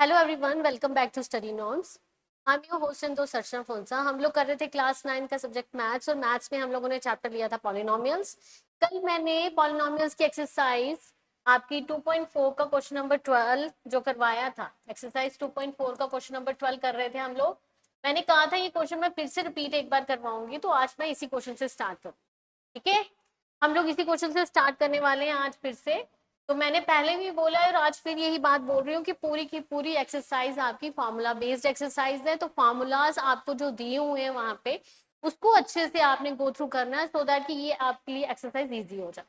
Hello everyone, welcome back to Study Norms. I am your host and दोस्त अर्चना फोनसा। हम लोग कर रहे थे क्लास 9 का सब्जेक्ट मैथ्स, और मैथ्स में हम लोगों ने चैप्टर लिया था पॉलिनोमियल्स। कल मैंने पॉलिनोमियल्स की एक्सरसाइज आपकी 2.4 का क्वेश्चन नंबर 12 जो करवाया था। एक्सरसाइज 2.4 का क्वेश्चन नंबर 12 कर रहे थे हम लोग। मैंने कहा था ये क्वेश्चन मैं फिर से रिपीट एक बार करवाऊंगी, तो आज मैं इसी क्वेश्चन से स्टार्ट करूँ। ठीक है, हम लोग इसी क्वेश्चन से स्टार्ट करने वाले हैं आज फिर से। तो मैंने पहले भी बोला है और आज फिर यही बात बोल रही हूँ कि पूरी की पूरी एक्सरसाइज आपकी फार्मूला बेस्ड एक्सरसाइज है। तो फार्मूलाज आपको जो दिए हुए हैं वहां पे उसको अच्छे से आपने गो थ्रू करना है, सो दैट कि ये आपके लिए एक्सरसाइज इजी हो जाए।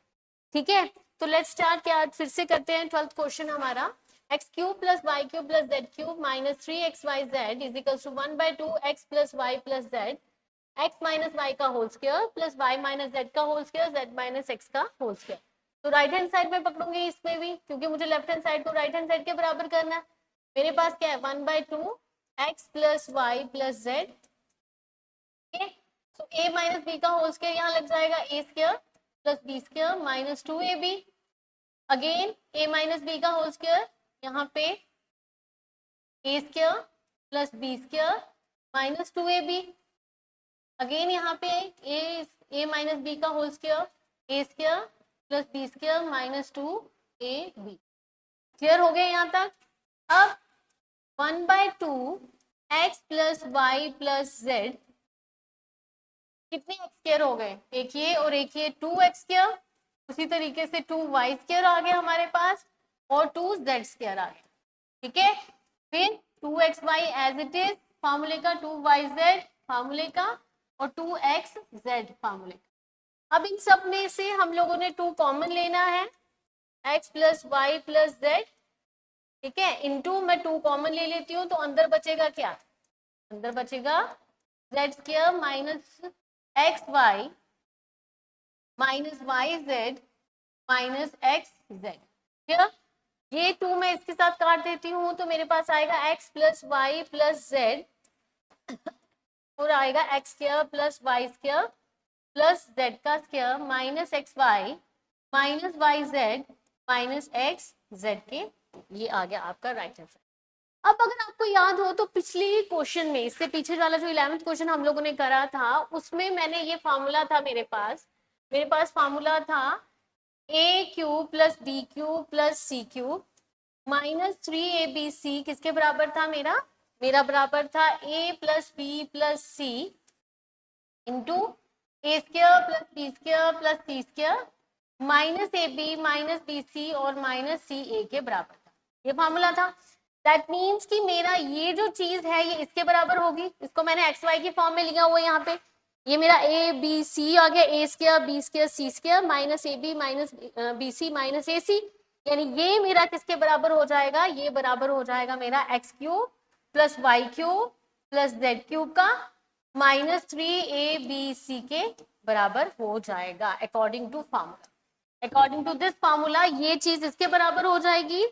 ठीक है, तो लेट्स स्टार्ट। क्या फिर से करते हैं 12th क्वेश्चन हमारा। X cube plus Y cube plus Z cube minus 3xyz is equal to 1/2x plus Y plus Z, X minus Y का whole square plus Y minus Z का whole square, Z minus X का whole square. तो right hand side में पकड़ूंगी इसमें भी, क्योंकि मुझे लेफ्ट हैंड साइड को राइट हैंड साइड के बराबर करना है। मेरे पास क्या है, 1/2 x plus Y plus z. तो ए माइनस बी का होल स्क्वायर यहाँ लग जाएगा, a square plus b square minus 2ab। Again a minus b का होल स्क्वायर यहाँ पे a square plus b square minus 2ab। Again यहाँ पे ए माइनस बी का whole square, a square plus b square minus 2ab। Clear हो गया यहाँ तक। अब 1/2 x plus Y plus z, कितने एक्स स्क्वायर हो गए, एक ये और एक ये 2x स्क्वायर। उसी तरीके से 2y स्क्वायर आ गया हमारे पास और 2z स्क्वायर आ गया। ठीक है, फिर 2xy एज इट इज फार्मूले का, 2yz फार्मूले का और 2xz फार्मूले का। अब इन सब में से हम लोगों ने 2 कॉमन लेना है, x plus Y plus z. ठीक है, इनटू मैं 2 कॉमन ले लेती हूँ, तो अंदर बचेगा क्या, अंदर बचेगा z square minus x y minus y z minus x z. क्या ये 2 मैं इसके साथ काट देती हूँ, तो मेरे पास आएगा x plus Y plus z और आएगा x square plus y square plus z का square minus x y minus y z minus x z के। ये आ गया आपका राइट आंसर। अब अगर आपको याद हो तो पिछली क्वेश्चन में, इससे पीछे वाला जो 11th क्वेश्चन हम लोगों ने करा था, उसमें मैंने ये फार्मूला था मेरे पास फार्मूला था a cube plus b cube plus c cube minus 3abc किसके बराबर था, मेरा बराबर था a plus b plus c into a square plus b square plus c square minus a b minus b c और minus सी ए के बराबर था। ये फार्मूला था। दैट मीन्स कि मेरा ये जो चीज है ये इसके बराबर होगी। इसको मैंने एक्स वाई की फॉर्म में लिया हुआ है यहाँ पे। ये मेरा ए बी सी आ गया, a square b square c square minus a b minus b c minus a c, यानी ये मेरा किसके बराबर हो जाएगा, ये बराबर हो जाएगा मेरा x cube plus Y cube plus Z cube का माइनस 3abc के बराबर हो जाएगा according to formula. According to this formula ये चीज इसके बराबर हो जाएगी।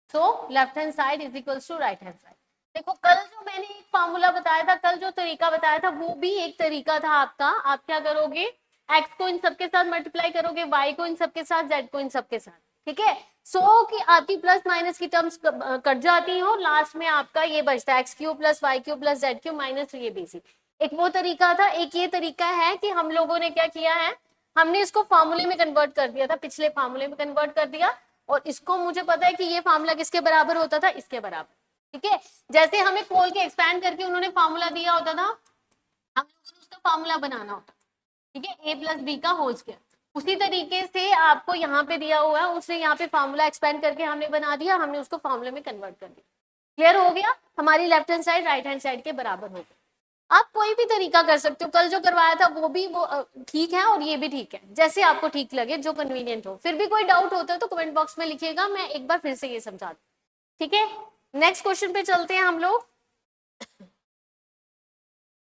So left hand side is equals to right hand side. देखो कल जो मैंने एक फार्मूला बताया था, कल जो तरीका बताया था वो भी एक तरीका था आपका। आप क्या करोगे, x को इन सबके साथ मल्टीप्लाई करोगे, y को इन सबके साथ, z को इन सबके साथ। ठीक है, सो कि आपकी प्लस माइनस की टर्म्स कट जाती हो, लास्ट में आपका ये बचता है x cube plus Y cube plus Z cube minus 3abc। एक वो तरीका था, एक ये तरीका है कि हम लोगों ने क्या किया है, हमने इसको फार्मूले में कन्वर्ट कर दिया था, पिछले फार्मूले में कन्वर्ट कर दिया। और इसको मुझे पता है कि ये फार्मूला किसके बराबर होता था, इसके बराबर। ठीक है, जैसे हमें खोल के एक्सपैंड करके उन्होंने फार्मूला दिया होता था, हम लोगों ने उसका फार्मूला बनाना होता। ठीक है, ए प्लस बी का होल स्क्वायर, उसी तरीके से आपको यहाँ पे दिया हुआ है, उसने यहाँ पे फार्मूला एक्सपेंड करके हमने बना दिया, हमने उसको फार्मूले में कन्वर्ट कर दिया। क्लियर हो गया, हमारी left hand side right hand side के बराबर हो गया। आप कोई भी तरीका कर सकते हो, कल जो करवाया था वो भी वो ठीक है और ये भी ठीक है, जैसे आपको ठीक लगे, जो कन्वीनियंट हो। फिर भी कोई डाउट होता है तो कमेंट बॉक्स में लिखिएगा, मैं एक बार फिर से ये समझा दूं। ठीक है, नेक्स्ट क्वेश्चन पे चलते हैं हम लोग।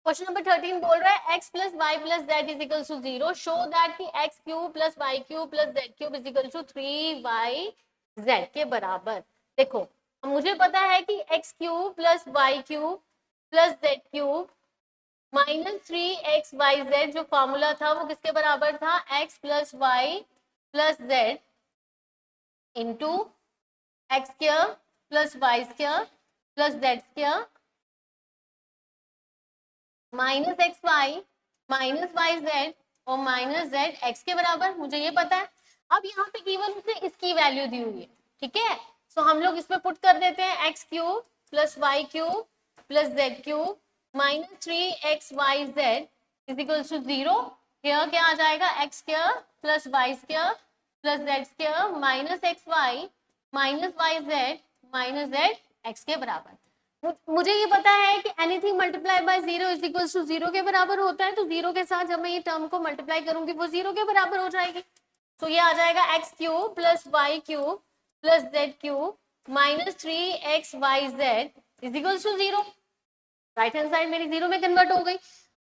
क्वेश्चन नंबर 13 बोल रहा है x plus Y plus z is equal to 0, show that कि x cube plus Y cube plus Z cube is equal to 3yz के बराबर। देखो मुझे पता है कि x cube plus Y cube plus Z cube minus 3xyz जो formula था वो किसके बराबर था, x plus Y plus z into x square plus y square plus z square minus x y minus y Z और minus z x के बराबर, मुझे ये पता है। अब यहाँ पे गिवन मुझे इसकी वैल्यू दी हुई है, ठीक है। सो हम लोग इसमें पुट कर देते हैं x cube plus Y cube plus Z cube minus 3xyz is equals to 0। Here क्या आ जाएगा, x square plus y square plus z square minus x y minus y z minus z x के बराबर। मुझे ये पता है कि anything multiply by 0 is equals to 0 के बराबर होता है, तो 0 के साथ जब मैं ये टर्म को मल्टीप्लाई करूंगी वो 0 के बराबर हो जाएगी। तो ये आ जाएगा x cube plus Y cube plus Z cube minus 3xyz is equals to 0। Right hand side मेरी 0 में कन्वर्ट हो गई।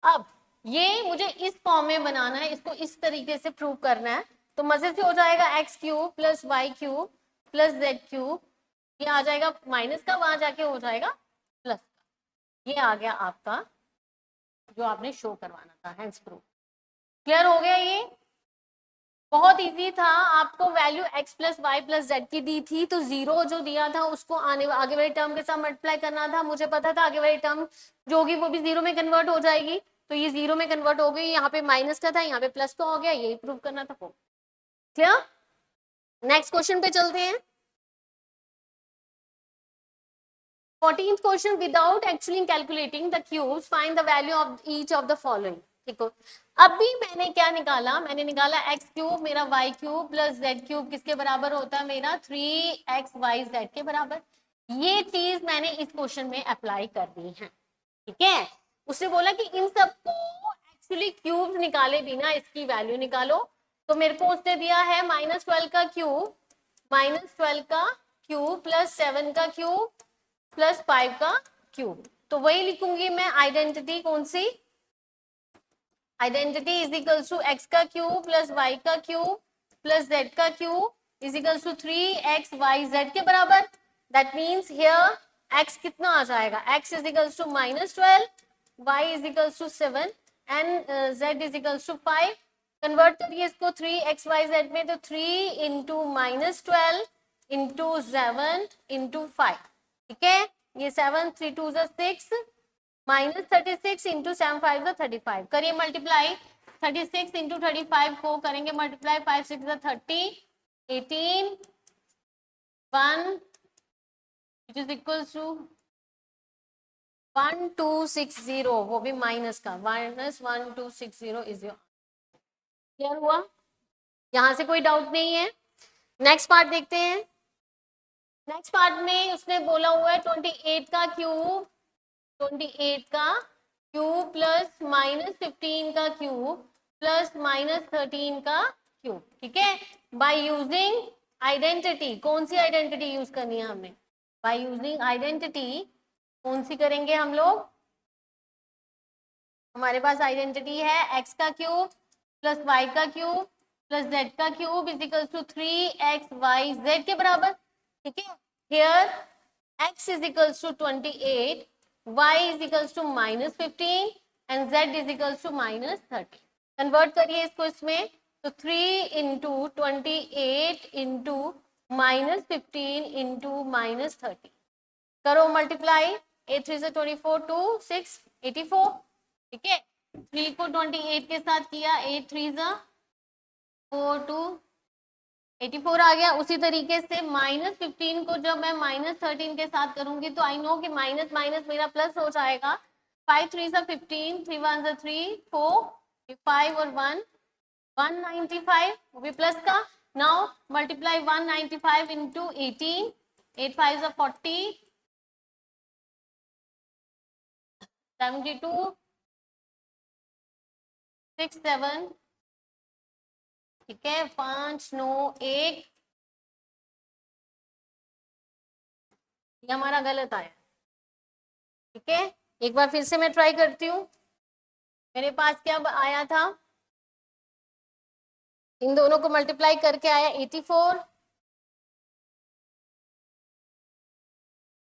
अब ये मुझे इस फॉर्म में बनाना है, इसको इस तरीके से प्रूव करना है, तो मजे से हो जाएगा x cube plus Y cube plus Z cube, ये आ जाएगा माइनस का, वहां जाके हो जाएगा प्लस का। ये आ गया आपका जो आपने शो करवाना था, हैंस प्रूफ। क्लियर हो गया? ये बहुत इजी था। आपको value x plus Y plus z की दी थी, तो 0 जो दिया था उसको आगे वाले टर्म के साथ मल्टीप्लाई करना था। मुझे पता था आगे वाली टर्म जो होगी वो भी 0 में कन्वर्ट हो जाएगी, तो ये 0 में कन्वर्ट हो गई। यहाँ पे माइनस का था, यहाँ पे प्लस का हो गया, यही प्रूव करना था। क्लियर? नेक्स्ट क्वेश्चन पे चलते हैं। 14th question, without actually calculating the cubes find the value of each of the following. ठीक हो, अभी मैंने क्या निकाला, मैंने निकाला एक्स क्यूब मेरा y cube plus Z cube किसके बराबर होता है, मेरा 3xyz के बराबर। ये चीज मैंने इस क्वेश्चन में अप्लाई कर दी है, ठीक है। उसने बोला कि इन सबको एक्चुअली क्यूब्स निकाले बिना इसकी वैल्यू निकालो, तो मेरे को उसने दिया है -12 का क्यूब -12 का क्यूब प्लस 7 का क्यूब प्लस 5 का क्यूब। तो वही लिखूंगी मैं आइडेंटिटी, कौन सी identity, is equals to x का क्यूब प्लस वाई का क्यूब प्लस जेड का cube is equals to 3xyz के बराबर। दैट मीन्स हियर x कितना आ जाएगा, x is equals to -12, y is equals to 7 and z is equals to 5। Convert करिए इसको 3xyz में, तो 3 इंटू -12 इंटू 7 इंटू 5, ठीक है। ये 7 3 2 6 -36 इंटू 7 5 35। करिए मल्टीप्लाई, 36 इंटू 35 को करेंगे multiply, 5 6 30 18 1 which is equal to 1260, वो भी माइनस का, -1260 इज योर। क्लियर हुआ? यहां से कोई डाउट नहीं है। नेक्स्ट पार्ट देखते हैं। नेक्स्ट पार्ट में उसने बोला हुआ है 28 का क्यूब, 28 का क्यूब प्लस -15 का क्यूब प्लस -13 का क्यूब, ठीक है। बाय यूजिंग आइडेंटिटी, कौन सी आइडेंटिटी यूज करनी है हमें, बाय यूजिंग आइडेंटिटी कौन सी करेंगे हम लोग, हमारे पास आइडेंटिटी है x का क्यूब प्लस y का क्यूब प्लस z का cube is equal to 3xyz के बराबर, ठीक है। Here x is equals to 28, y is equals to -15 and z is equals to -30। Convert करिए इसको इसमें, तो 3 इंटू 28 इंटू -15 इंटू -30, करो मल्टीप्लाई, 8 3 से 24 2 6 84, ठीक है। 3 को 28 के साथ किया, 8 3 4 2 84 आ गया। उसी तरीके से -15 को जब मैं -13 के साथ करूंगी तो आई नो कि माइनस माइनस मेरा प्लस हो जाएगा। 5 3 15, 3 1 3 4 5 और 1 195, वो भी प्लस का। नाउ मल्टीप्लाई 195 इंटू 18, 8 5 40 72 6 7, ठीक है, 5 9 1, ये हमारा गलत आया, ठीक है। एक बार फिर से मैं ट्राई करती हूँ। मेरे पास क्या आया था, इन दोनों को मल्टीप्लाई करके आया 84,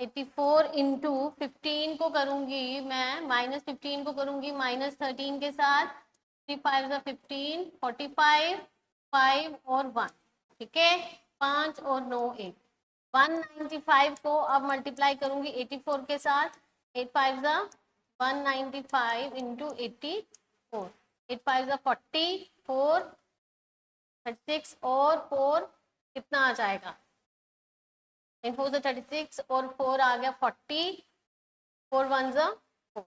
84 इंटू 15 को करूंगी मैं, -15 को करूंगी -13 के साथ, 3 5 15 45 5 और 1, ठीक है, 5 और 9 1, 195 को अब मल्टीप्लाई करूंगी 84 के साथ, 8 5 जा 195 इंटू 84, 8 5 जा 40, 4 36 और 4 कितना आ जाएगा, 4 से 36 और 4 आ गया 40, 4 1 जा 4।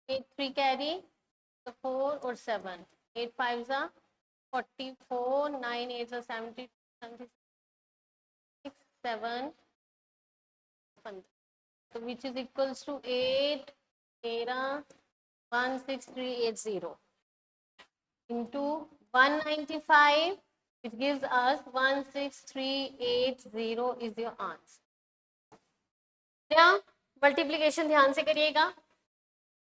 8 3 कैरी तो 4 और 7, 8 5 जा 44, 9 8 जा 70, 7 तो which is equals to 8 13 16380 into 195 which gives us 16380 is your answer। क्या मल्टीप्लीकेशन ध्यान से करिएगा,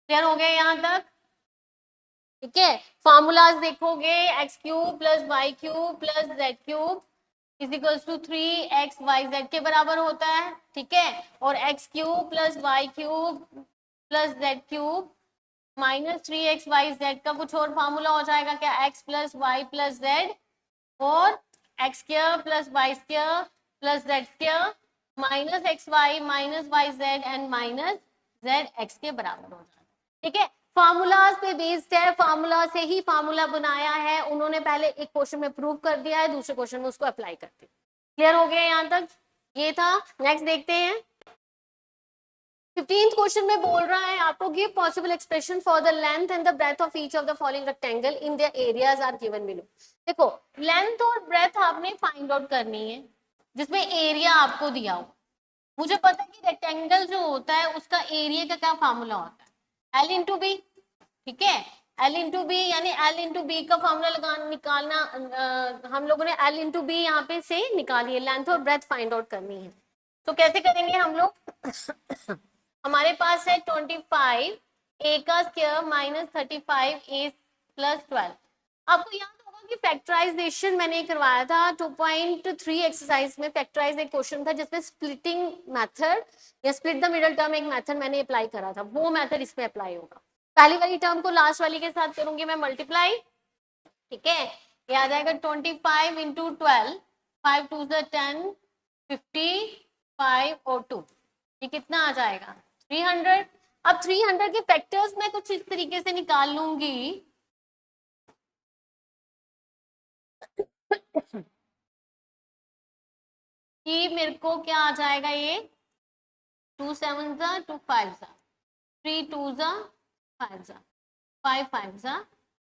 क्लियर हो गया यहाँ तक? ठीक है, फॉर्मूलाज देखोगे x cube plus Y cube plus Z cube is equals to 3x(y)z के बराबर होता है, ठीक है, और x cube plus Y cube plus Z cube minus 3x(y)z का कुछ और फार्मूला हो जाएगा क्या, x plus Y plus z और x square plus y square plus z square minus x y minus y z and minus z x के बराबर हो जाता है, ठीक है। फार्मूलाज पे बेस्ड है, फार्मूला से ही फार्मूला बनाया है उन्होंने, पहले एक क्वेश्चन में प्रूव कर दिया है, दूसरे क्वेश्चन में उसको अप्लाई कर दिया। क्लियर हो गया यहाँ तक? ये था। नेक्स्ट देखते हैं 15th क्वेश्चन में बोल रहा है आपको give possible expression for the length and the breadth of each of the following rectangle in their areas are given below. देखो लेंथ और ब्रेथ आपने फाइंड आउट करनी है जिसमें एरिया आपको दिया हो। मुझे पता है कि रेक्टेंगल जो होता है उसका एरिया का क्या फार्मूला होता है, एल इंटू बी, ठीक है, एल इंटू बी यानी एल इंटू बी का फॉर्मूला निकालना, हम लोगों ने एल इंटू बी यहाँ पे से निकाली है, लेंथ और ब्रेथ फाइंड आउट करनी है। तो कैसे करेंगे हम लोग हमारे पास है 25 ए का स्क्वायर माइनस 35 ए प्लस 12। आपको याद होगा कि फैक्टराइजेशन मैंने करवाया था 2.3 एक्सरसाइज में, फैक्टराइज एक क्वेश्चन था जिसमें स्प्लिटिंग मेथड या स्प्लिट द मिडल टर्म एक मेथड मैंने अप्लाई करा था, वो मेथड इसमें अप्लाई होगा। पहली वाली टर्म को लास्ट वाली के साथ करूंगी मैं मल्टीप्लाई, ठीक है, ये आ जाएगा 25 इंटू 12, 5 2 10, 55 और 2, ये कितना आ जाएगा 300। अब 300 के फैक्टर्स मैं कुछ इस तरीके से निकाल लूंगी कि मेरे को क्या आ जाएगा, ये 2 7 जा 2 5 जा 3 2 जा 5 जा 5 5 जा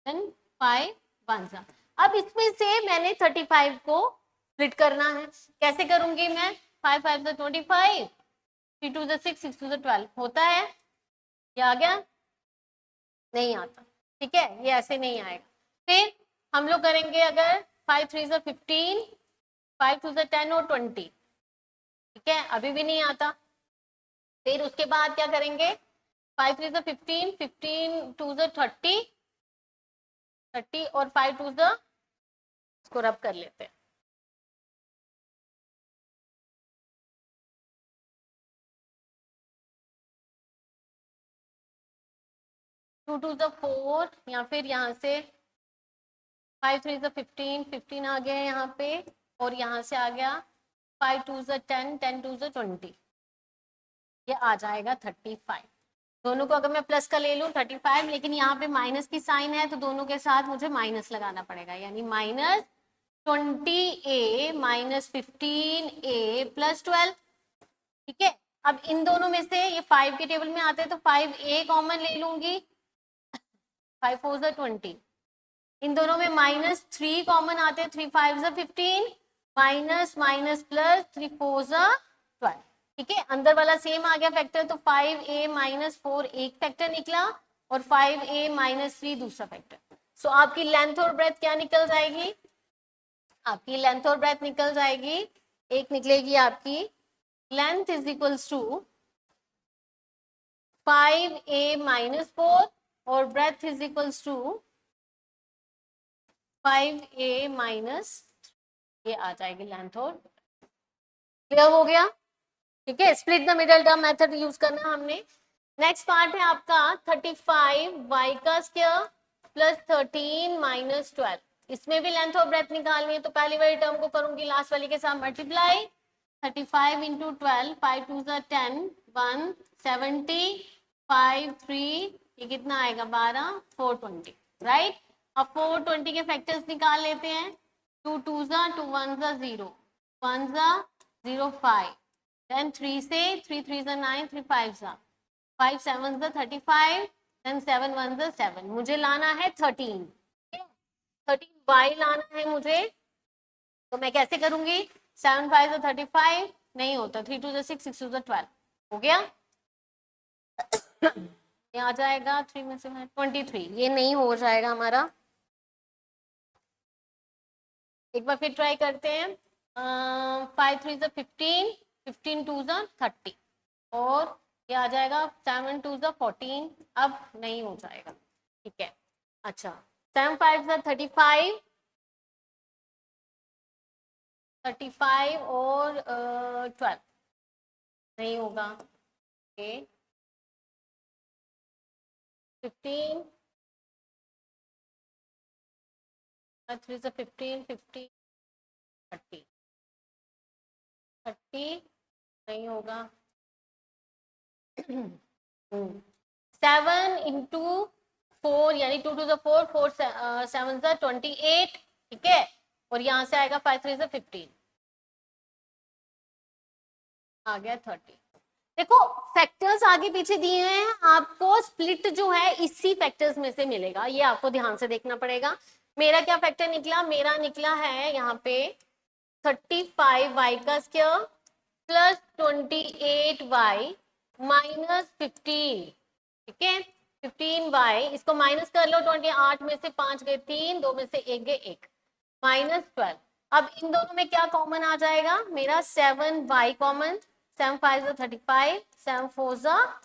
देन 5 1 जा। अब इसमें से मैंने 35 को स्प्लिट करना है, कैसे करूंगी मैं, 5 5 जा 25, 3 2 जा 6 6 2 जा 12 होता है, ये आ गया, नहीं आता, ठीक है, ये ऐसे नहीं आएगा। फिर हम लोग करेंगे अगर 5 3 जा 15, 5 2 जा 10 और 20, ठीक है, अभी भी नहीं आता। फिर उसके बाद क्या करेंगे, 5 3 जा 15, 15 2 जा 30, 30 और 5 2 जा, इसको रब कर लेते हैं, 2 2 जा 4 या फिर यहाँ से 5 3 जा 15, 15 आ गया यहाँ पे और यहाँ से आ गया 5 2 जा 10, 10 2 जा 20, ये आ जाएगा 35। दोनों को अगर मैं प्लस का ले लूँ 35, लेकिन यहाँ पे माइनस की साइन है तो दोनों के साथ मुझे माइनस लगाना पड़ेगा, यानी minus 20a minus 15a plus 12, ठीक है। अब इन दोनों में से ये 5 के टेबल में आते हैं तो 5a कॉमन ले लूंगी, 5 4 जा 20, इन दोनों में माइनस 3 कॉमन आते हैं, 3 5 जा 15 माइनस माइनस प्लस 3 4 जा 12, ठीक है, अंदर वाला सेम आ गया फैक्टर, तो 5a माइनस 4 एक फैक्टर निकला और 5a माइनस 3 दूसरा फैक्टर। सो आपकी लेंथ और ब्रेथ क्या निकल जाएगी, आपकी लेंथ और ब्रेथ निकल जाएगी, एक निकलेगी आपकी length is equals to 5a minus 4 और breadth is equals to 5a minus, ये आ जाएगी लेंथ और, क्लियर हो गया? ठीक है, split the middle term method use करना हमने। नेक्स्ट पार्ट है आपका 35 y का स्क्वायर प्लस 13 माइनस 12। इसमें भी लेंथ और ब्रेथ निकालनी है, तो पहली वाली टर्म को करूंगी लास्ट वाली के साथ मल्टीप्लाई। 35 इंटू 12, 5 2 10, 1 70, 5 3, ये कितना आएगा 12, 420, राइट। अब 420 के फैक्टर्स निकाल लेते हैं। 2 2 2 1 0, 1 0 5, then 3 से 3 3 9, 3 5 5 7 35, then 7 1 7। मुझे लाना है 13, 13 y लाना है मुझे, तो मैं कैसे करूंगी? 7 5 35 नहीं होता, 3 2 6, 6 2 12 हो गया। ये आ जाएगा 3 में से 23, ये नहीं हो जाएगा हमारा। एक बार फिर ट्राई करते हैं। 5 3 15, 15 2 30, और ये आ जाएगा 7 2 14। अब नहीं हो जाएगा, ठीक है। अच्छा, 7 5 35, 35 और 12 नहीं होगा। ओके, 15 3 15, 15 30, 30 नहीं होगा। 7 इंटू 4 यानी 2 2 4, 4 7 28, ठीक है। और यहाँ से आएगा 5 3 15, आ गया 30। देखो फैक्टर्स आगे पीछे दिए हैं, आपको स्प्लिट जो है इसी फैक्टर्स में से मिलेगा, ये आपको ध्यान से देखना पड़ेगा। मेरा क्या फैक्टर निकला? मेरा निकला है यहाँ पे 35 y का स्क्वायर प्लस 28 y माइनस 15, ठीक है। 15 y, इसको माइनस कर लो, 28 में से 5 गए 3, 2 में से 1 गए 1, माइनस 12। अब इन दोनों में क्या कॉमन आ जाएगा? मेरा 7 y कॉमन, 7 5 35, 7 4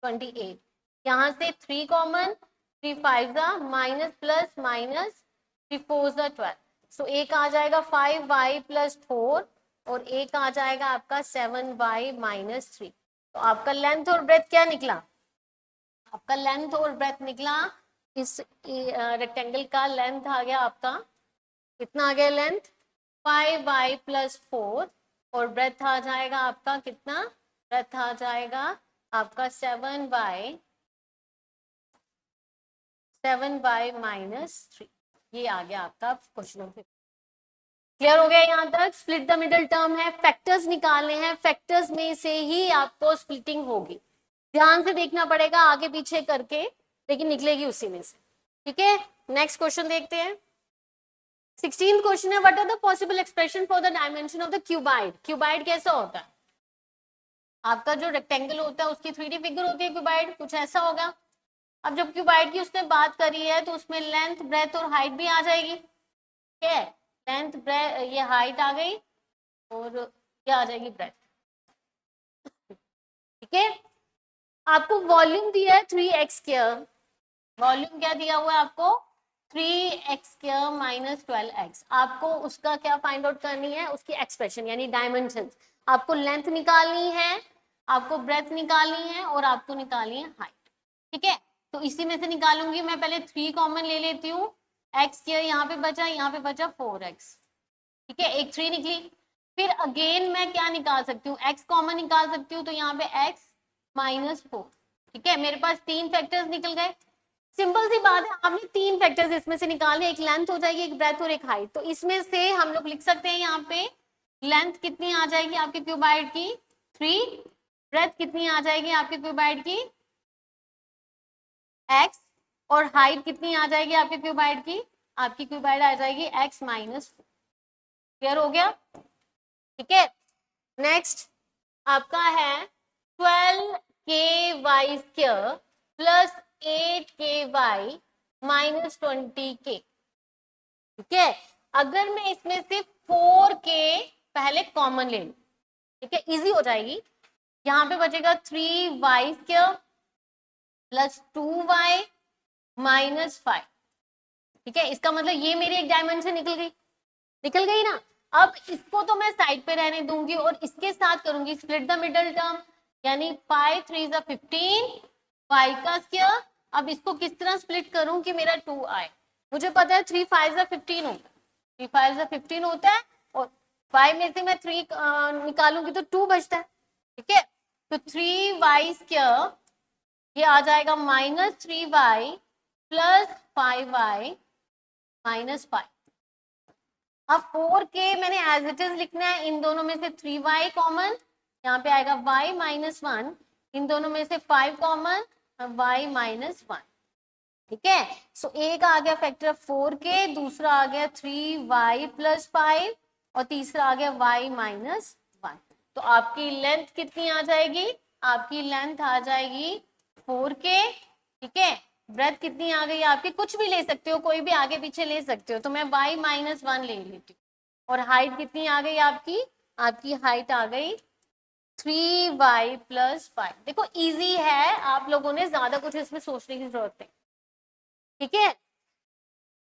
28, यहाँ से 3 कॉमन, 3 5 माइनस प्लस माइनस, 3 4 12। सो एक आ जाएगा 5 y प्लस 4, और एक आ जाएगा आपका 7 y माइनस 3। तो आपका लेंथ और ब्रेथ क्या निकला? आपका लेंथ और ब्रेथ निकला, इस रेक्टेंगल का लेंथ आ गया आपका, कितना आ गया लेंथ? 5 y प्लस 4, और ब्रेथ आ जाएगा आपका कितना? ब्रेथ आ जाएगा आपका 7 y माइनस 3। ये आ गया आपका क्वेश्चन। क्लियर हो गया यहाँ तक? स्प्लिट द मिडल टर्म है, फैक्टर्स निकालने हैं, फैक्टर्स में से ही आपको स्प्लिटिंग होगी। ध्यान से देखना पड़ेगा आगे पीछे करके, लेकिन निकलेगी उसी में से, ठीक है। नेक्स्ट क्वेश्चन देखते हैं। 16th क्वेश्चन है, what are the possible expression for the dimension of the cuboid? Cuboid कैसा होता है? आपका जो रेक्टेंगल होता है उसकी 3D फिगर होती है, क्यूबाइड कुछ ऐसा होगा। अब जब क्यूबाइड की उसने बात करी है तो उसमें लेंथ ब्रेथ और हाइट भी आ जाएगी, ठीक है। लेंथ ब्रेथ, ये हाइट आ गई, और ये आ जाएगी ब्रेथ, ठीक है। आपको वॉल्यूम दिया है 3x², वॉल्यूम क्या दिया हुआ है आपको? 3x² minus 12x। आपको उसका क्या फाइंड आउट करनी है? उसकी एक्सप्रेशन यानी डायमेंशंस। आपको लेंथ निकालनी है, आपको ब्रेथ निकालनी है, और आपको निकालनी है हाइट, ठीक है। तो इसी में से निकालूंगी मैं, पहले 3 कॉमन ले लेती हूँ। x² यहाँ पे बचा, यहाँ पे बचा 4x, ठीक है, एक 3 निकली। फिर अगेन मैं क्या निकाल सकती हूँ? x कॉमन निकाल सकती हूँ, तो यहाँ पे x माइनस 4, ठीक है। मेरे पास 3 फैक्टर्स निकल गए। सिंपल सी बात है, आपने 3 फैक्टर्स इसमें से निकालने, एक लेंथ हो जाएगी, एक ब्रेथ और एक हाइट। तो इसमें से हम लोग लिख सकते हैं यहाँ पे लेंथ कितनी आ जाएगी आपके क्यूबाइड की? 3। ब्रेथ कितनी आ जाएगी आपके क्यूबाइड की? x। और हाइट कितनी आ जाएगी आपके क्यूबाइड की? आपकी क्यूबाइड आ जाएगी x माइनस 4। क्लियर हो गया? ठीक है। नेक्स्ट आपका है 12ky² plus 8ky minus 20k, ठीक है। अगर मैं इसमें से 4k पहले कॉमन ले लूं, ठीक है, इजी हो जाएगी। यहाँ पे बचेगा 3y² प्लस 2y माइनस 5, ठीक है। इसका मतलब ये मेरी एक डायमेंशन निकल गई ना। अब इसको तो मैं साइड पे रहने दूंगी और इसके साथ करूंगी स्प्लिट द मिडल टर्म, यानी पाई 3 × 15 y का स्क्वायर। अब इसको किस तरह स्प्लिट करूं कि मेरा 2 आए। मुझे पता है 3 × 5 = 15 होता है, 3 × 5 = 15 होता है और 5 में से मैं 3 निकालूंगी तो 2 बचता है, ठीक है। तो 3y स्क्वायर ये आ जाएगा -3y + 5y - 5। अब 4k मैंने एज इट इज लिखना है, इन दोनों में से 3y कॉमन, यहाँ पे आएगा y - 1, इन दोनों में से 5 कॉमन, y - 1, ठीक है। सो एक आ गया फैक्टर 4k, दूसरा आ गया 3y + 5 और तीसरा आ गया y - 1। तो आपकी लेंथ कितनी आ जाएगी, आपकी लेंथ आ जाएगी 4k, ठीक है। ब्रेथ कितनी आ गई आपकी, कुछ भी ले सकते हो, कोई भी आगे पीछे ले सकते हो, तो मैं y - 1 ले लेती हूँ। और हाइट कितनी आ गई आपकी, आपकी हाइट आ गई 3y + 5। देखो इजी है, आप लोगों ने ज्यादा कुछ इसमें सोचने की जरूरत नहीं, ठीक है।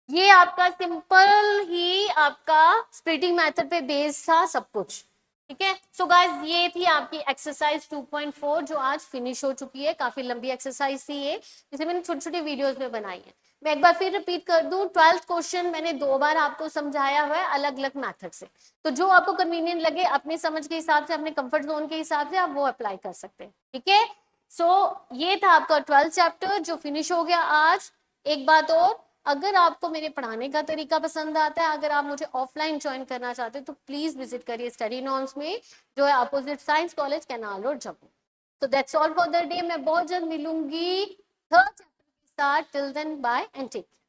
ये आपका सिंपल ही आपका स्प्लिटिंग मेथड पे बेस्ड था सब कुछ, ठीक है। सो गाइस ये थी आपकी एक्सरसाइज 2.4 जो आज फिनिश हो चुकी है। काफी लंबी एक्सरसाइज थी ये, जिसे मैंने छोटी छोटी वीडियोस में बनाई है। मैं एक बार फिर रिपीट कर दूं, 12th क्वेश्चन मैंने 2 बार आपको समझाया हुआ है अलग अलग मेथड से, तो जो आपको कन्वीनियंट लगे अपने समझ के हिसाब से, अपने कंफर्ट जोन के हिसाब से आप वो अप्लाई कर सकते हैं, ठीक है। सो ये था आपका 12th चैप्टर जो फिनिश हो गया आज। एक बात और, अगर आपको मेरे पढ़ाने का तरीका पसंद आता है, अगर आप मुझे ऑफलाइन ज्वाइन करना चाहते हो तो प्लीज विजिट करिए स्टडी नॉर्म्स में, जो है opposite science college canal road Jammu. तो that's all for the day. मैं बहुत जल्द मिलूंगी थर्ड चैप्टर के साथ। Till then bye and take care.